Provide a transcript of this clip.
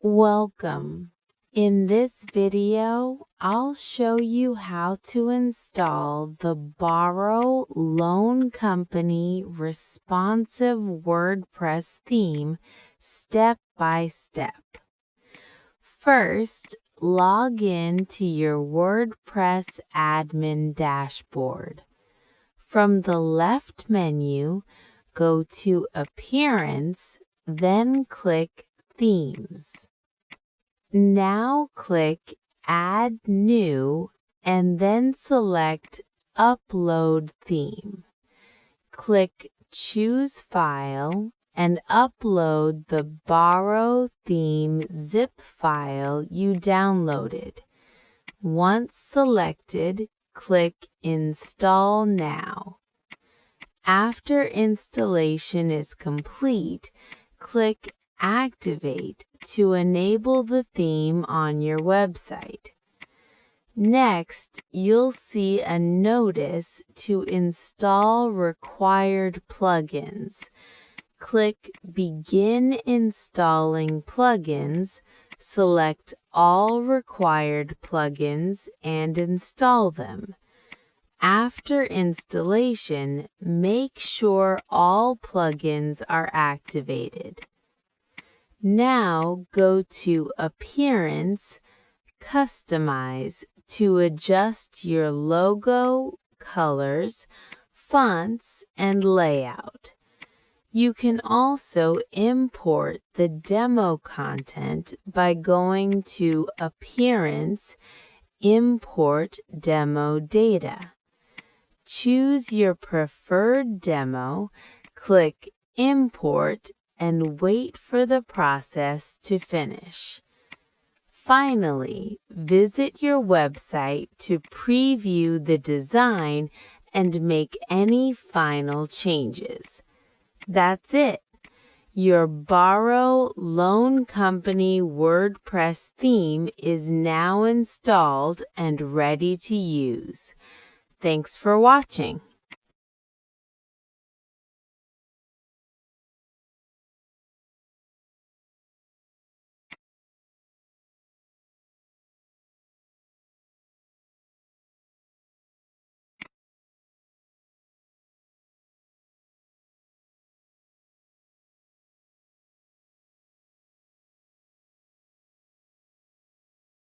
Welcome. In this video, I'll show you how to install the Borrow Loan Company responsive WordPress theme step by step. First, log in to your WordPress admin dashboard. From the left menu, go to Appearance, then click Themes. Now click Add New and then select Upload Theme. Click Choose File and upload the Borrow theme zip file you downloaded. Once selected, click Install Now. After installation is complete, click Activate to enable the theme on your website. Next, you'll see a notice to install required plugins. Click Begin installing plugins, select all required plugins and install them. After installation, make sure all plugins are activated. Now go to Appearance, Customize to adjust your logo, colors, fonts, and layout. You can also import the demo content by going to Appearance, Import Demo Data. Choose your preferred demo, click Import, and wait for the process to finish. Finally, visit your website to preview the design and make any final changes. That's it. Your Borrow Loan Company WordPress theme is now installed and ready to use. Thanks for watching.